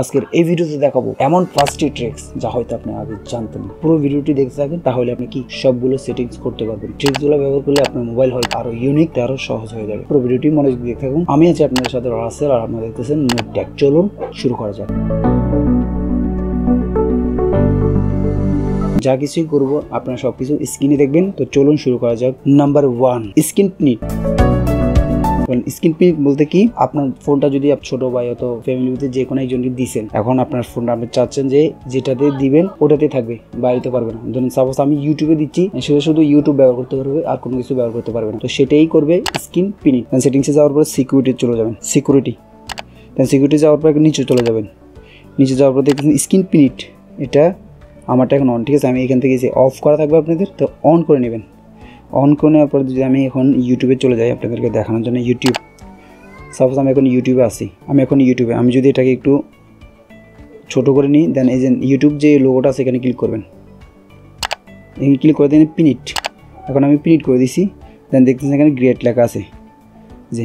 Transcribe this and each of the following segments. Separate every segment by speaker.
Speaker 1: আজকের এই ভিডিওতে দেখাবো এমন 5টি ট্রিক্স যা হয়তো আপনি আগে জানতেন না। পুরো ভিডিওটি দেখতে থাকেন, তাহলে আপনি কি সবগুলো সেটিংস করতে পারবেন। ট্রিক্সগুলো ব্যবহার করলে আপনার মোবাইল হয়তো আরো ইউনিক, আরো সহজ হয়ে যাবে। পুরো ভিডিওটি মনোযোগ দিয়ে থাকুন। আমি আছি আপনাদের সাথে রাসেল, আর আপনারা দেখতেছেন নোটটেক। চলুন শুরু করা যাক। যা কিছুই করবো আপনারা সবকিছু স্ক্রিনে দেখবেন। তো চলুন শুরু করা যাক। Number 1, screen pinning. Screen pinning বলতে কি, আপনার ফোনটা যদি ছোট ভাই অথবা ফ্যামিলিতে যে কোনো একজনকে দিচ্ছেন, এখন আপনার ফোনটা আপনি চাচ্ছেন যে যেটাতে দিবেন ওটাতে থাকবে, বাইরেতে পারবে না। ধরুন সাপোজ আমি ইউটিউবে দিচ্ছি, সেটা শুধু ইউটিউব ব্যবহার করতে পারবে, আর কোনো কিছু ব্যবহার করতে পারবে না। তো সেটাই করবে স্ক্রিন পিনিট। সেটিংসে যাওয়ার পর সিকিউরিটি চলে যাবেন, সিকিউরিটি যাওয়ার পর নিচে চলে যাবেন। নিচে যাওয়ার পর দেখবেন স্ক্রিন পিনিট, এটা আমারটা এখন অন, ঠিক আছে। আমি এখান থেকে যে অফ করা থাকবে আপনাদের, তো অন করে নেবেন। অন করে নেওয়ার পর যদি আমি এখন ইউটিউবে চলে যাই আপনাদেরকে দেখানোর জন্য, ইউটিউব, সাপোজ আমি এখন ইউটিউবে আসি, আমি যদি এটাকে একটু ছোট করে নিই, দেন এই যে ইউটিউব যে লোগোটা আছে এখানে ক্লিক করবেন। এখানে ক্লিক করে দেন পিনিট। এখন আমি পিনিট করে দিছি, দেন দেখতেছেন এখানে গ্রেড লেখা আছে, যে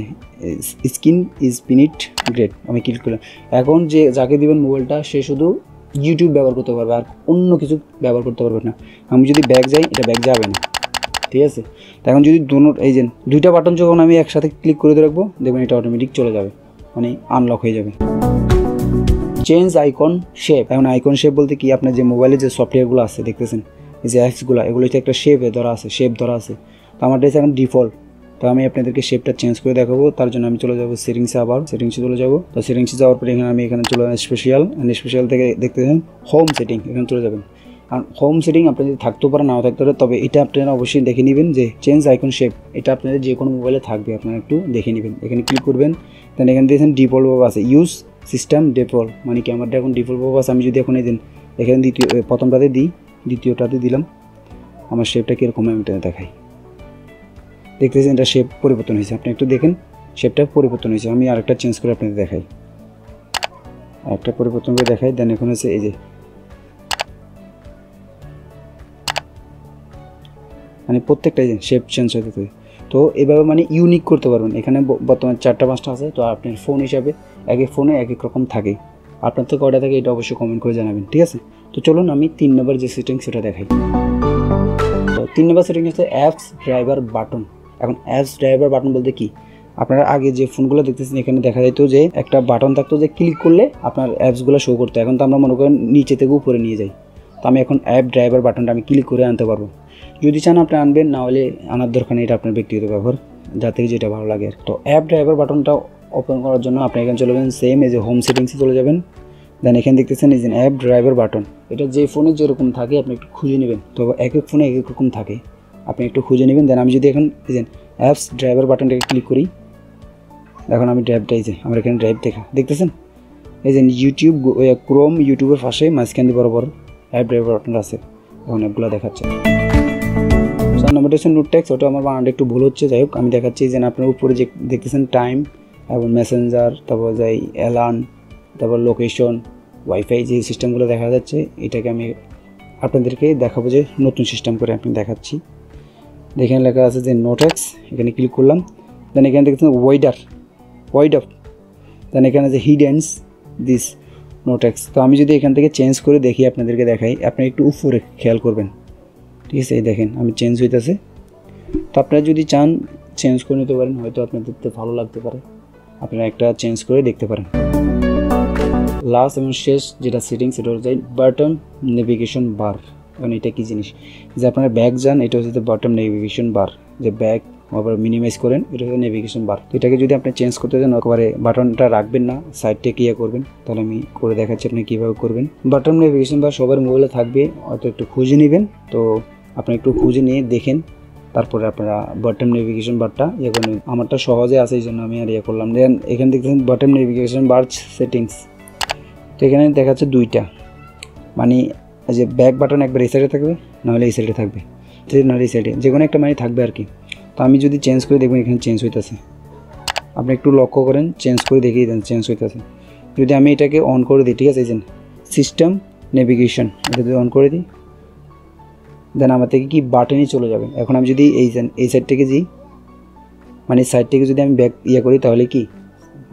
Speaker 1: স্ক্রিন ইজ পিনিট গ্রেড। আমি ক্লিক করলাম। এখন যে যাকে দিবেন মোবাইলটা, সে শুধু ইউটিউব ব্যবহার করতে পারবে, আর অন্য কিছু ব্যবহার করতে পারবে না। আমি যদি ব্যাক যাই, এটা ব্যাক যাবে না, ঠিক আছে। এখন যদি এই যে দুইটা বাটন যখন আমি একসাথে ক্লিক করে রাখবো, দেখবেন এটা অটোমেটিক চলে যাবে, মানে আনলক হয়ে যাবে। Change icon shape. এখন আইকন শেপ বলতে কি, আপনার যে মোবাইলে যে সফটওয়্যারগুলো আছে দেখতেছেন, এই যে অ্যাপসগুলো, এগুলোতে একটা শেপ ধরা আছে। তো আমারটা এখন ডিফল্ট। তো আমি আপনাদেরকে শেপটা চেঞ্জ করে দেখাবো। তার জন্য আমি চলে যাবো সেটিংসে, আবার সেটিংসে চলে যাবো। তো সেটিংসে যাওয়ার পরে এখানে চলে যাবো স্পেশাল থেকে দেখতেছেন হোম সেটিং, এখানে চলে যাবেন। আর হোম সেটিং আপনাদের থাকতেও পারে, নাও থাকতে পারে, তবে এটা আপনারা অবশ্যই দেখে নেবেন যে চেঞ্জ আইকন শেপ, এটা আপনাদের যে কোনো মোবাইলে থাকবে, আপনারা একটু দেখে নেবেন। এখানে ক্লিক করবেন, দেন এখানে দিয়েছেন ডিফল্ট ভাবে আছে ইউজ সিস্টেম ডিফল্ট, মানে কি আমারটা এখন ডিফল্ট ভাবে আছে। আমি যদি এখন এই দিন এখানে প্রথমটাতে দিই, দ্বিতীয়টাতে দিলাম, আমার শেপটা কীরকম আমি এটা দেখাই। দেখতেছেন এটা শেপ পরিবর্তন হয়েছে, আপনি একটু দেখেন শেপটা পরিবর্তন হয়েছে। আমি আরেকটা চেঞ্জ করে আপনাদের দেখাই, আরেকটা পরিবর্তন করে দেখাই। দেন এখন হচ্ছে এই যে, মানে প্রত্যেকটাই শেপ চেঞ্জ হতে থাকে। তো এভাবে মানে ইউনিক করতে পারবেন। এখানে বর্তমানে 4টা-5টা আছে। তো আপনার ফোন হিসাবে এক এক ফোনে এক এক রকম থাকে। আপনার তো কয়টা থাকে এটা অবশ্যই কমেন্ট করে জানাবেন, ঠিক আছে। তো চলুন আমি 3 নম্বর যে সেটিং সেটা দেখাই। তো 3 নম্বর সেটিং হচ্ছে অ্যাপস ড্রাইভার বাটন। এখন অ্যাপস ড্রাইভার বাটন বলতে কি, আপনারা আগে যে ফোনগুলো দেখতেছেন এখানে দেখা যেত যে একটা বাটন থাকতো, যে ক্লিক করলে আপনার অ্যাপসগুলো শো করতো। এখন তো আমরা মনে করেন নিচে থেকে উপরে নিয়ে যাই। তো আমি এখন অ্যাপ ড্রাইভার বাটনটা আমি ক্লিক করে আনতে পারবো। যদি চান আপনি আনবেন, না হলে আনার দরকার নেই, এটা আপনার ব্যক্তিগত ব্যবহার, যাতে যেটা ভালো লাগে। তো অ্যাপ ড্রাইভার বাটনটা ওপেন করার জন্য আপনি এখানে চলে যাবেন, সেম এই যে হোম সেটিংসে চলে যাবেন। দেন এখানে দেখতেছেন এই যে অ্যাপ ড্রাইভার বাটন, এটা যে ফোনে যেরকম থাকে আপনি একটু খুঁজে নেবেন। তো এক এক ফোনে এক এক রকম থাকে, আপনি একটু খুঁজে নেবেন। দেন আমি যদি এখন এই যে অ্যাপস ড্রাইভার বাটনটাকে ক্লিক করি, এখন আমি ড্রাইভটা এই যে আমার এখানে ড্রাইভ দেখতেছেন এই যে ইউটিউব, ক্রোম, ইউটিউবের পাশে মাঝখান দিয়ে বরাবর অ্যাপ ড্রাইভার বাটন আছে। এখন অ্যাপগুলো দেখাচ্ছে। নাম্বারটা হচ্ছে নোটটেক, ওটা আমার বানানটা একটু ভুল হচ্ছে। যাই হোক, আমি দেখাচ্ছি যে আপনার উপরে যে দেখতেছেন টাইম, এবং মেসেঞ্জার, তারপর যাই অ্যালার্ম, তারপর লোকেশন, ওয়াইফাই, যে সিস্টেমগুলো দেখা যাচ্ছে, এটাকে আমি আপনাদেরকে দেখাবো যে নতুন সিস্টেম করে আমি দেখাচ্ছি। এখানে লেখা আছে যে নোটেক্স, এখানে ক্লিক করলাম। দেন এখানে দেখতেছেন ওয়াইড আপ, দেন এখানে যে হিডেন্স দিস নোটেক্স। তো আমি যদি এখান থেকে চেঞ্জ করে দেখি, আপনাদেরকে দেখাই, আপনি একটু উপরে খেয়াল করবেন, ঠিক আছে। এই দেখেন আমি চেঞ্জ হইতেছে। তো আপনারা যদি চান চেঞ্জ করে নিতে পারেন, হয়তো আপনাদের দেখতে ভালো লাগতে পারে, আপনারা একটা চেঞ্জ করে দেখতে পারেন। লাস্ট এবং শেষ যেটা সেটিং, সেটা হচ্ছে বাটন নেভিগেশন বার। এখন এটা কী জিনিস, যে আপনারা ব্যাক যান, এটা হচ্ছে বাটন নেভিগেশন বার, যে ব্যাক আবার মিনিমাইজ করেন, এটা হচ্ছে নেভিগেশন বার। তো এটাকে যদি আপনি চেঞ্জ করতে চান, একেবারে বাটনটা রাখবেন না, সাইড থেকে ইয়ে করবেন। তাহলে আমি করে দেখাচ্ছি আপনি কীভাবে করবেন। বাটন নেভিগেশন বার সবার মোবাইলে থাকবে, হয়তো একটু খুঁজে নেবেন। তো আপনি একটু খুঁজে নিয়ে দেখেন, তারপরে আপনারা বাটন নেভিগেশন বারটা ইয়ে করে নেবেন। আমারটা সহজে আছে, এই জন্য আমি আর ইয়ে করলাম। দেন এখানে দেখতেছেন বাটন নেভিগেশন বার সেটিংস। তো এখানে দেখাচ্ছে দুইটা, মানে যে ব্যাক বাটন একবার এই সাইডে থাকবে, নাহলে এই সাইডে থাকবে, নাহলে এই সাইডে, যে কোনো একটা মানে থাকবে আর কি। তো আমি যদি চেঞ্জ করে দেখবেন, এখানে চেঞ্জ হইতেছে, আপনি একটু লক্ষ্য করেন, চেঞ্জ করে দেখিয়ে দেন চেঞ্জ হইতেছে। যদি আমি এটাকে অন করে দিই, ঠিক আছে, এই যে সিস্টেম নেভিগেশন, এটা যদি অন করে দিই, দেন আমার থেকে কি বাটনই চলে যাবে। এখন আমি যদি এই সাইড থেকে যাই, মানে সাইড থেকে যদি আমি ব্যাক ইয়ে করি, তাহলে কি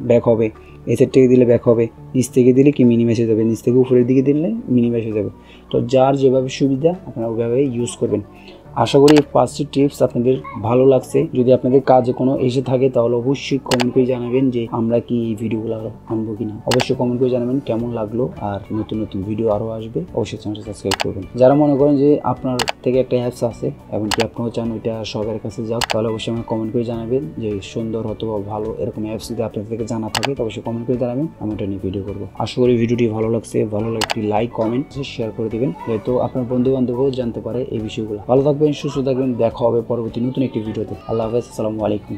Speaker 1: ব্যাক হবে। এই সাইড থেকে দিলে ব্যাক হবে, নিচ থেকে দিলে কি মিনিমাইজ হয়ে যাবে, নিচ থেকে উপরের দিকে দিলে মিনিমাইজ হয়ে যাবে। তো যার যেভাবে সুবিধা আপনারা ওইভাবে ইউজ করবেন। আশা করি এই 5টি টিপস আপনাদের ভালো লাগছে। যদি আপনাদের কাজে কোনো এসে থাকে তাহলে অবশ্যই কমেন্ট করে জানাবেন যে আমরা কি এই ভিডিওগুলো আরও আনবো কিনা। অবশ্যই কমেন্ট করে জানাবেন কেমন লাগলো, আর নতুন নতুন ভিডিও আরও আসবে, অবশ্যই চ্যানেলটা সাবস্ক্রাইব করবেন। যারা মনে করেন যে আপনার থেকে একটা অ্যাপস আছে এবং কি আপনিও চান ওইটা সবার কাছে যাক, তাহলে অবশ্যই আমাকে কমেন্ট করে জানাবেন যে সুন্দর অথবা ভালো এরকম অ্যাপস যদি আপনার থেকে জানা থাকে তো অবশ্যই কমেন্ট করে জানাবেন, আমি ওটা নিয়ে ভিডিও করবো। আশা করি ভিডিওটি ভালো লাগছে, ভালো লাগলে একটি লাইক কমেন্ট শেয়ার করে দেবেন, হয়তো আপনার বন্ধু বান্ধবও জানতে পারে এই বিষয়গুলো। ভালো থাকবেন, সুস্থ থাকবেন, দেখা হবে পরবর্তী নতুন একটি ভিডিওতে। আল্লাহ হাফেজ, আসসালামু আলাইকুম।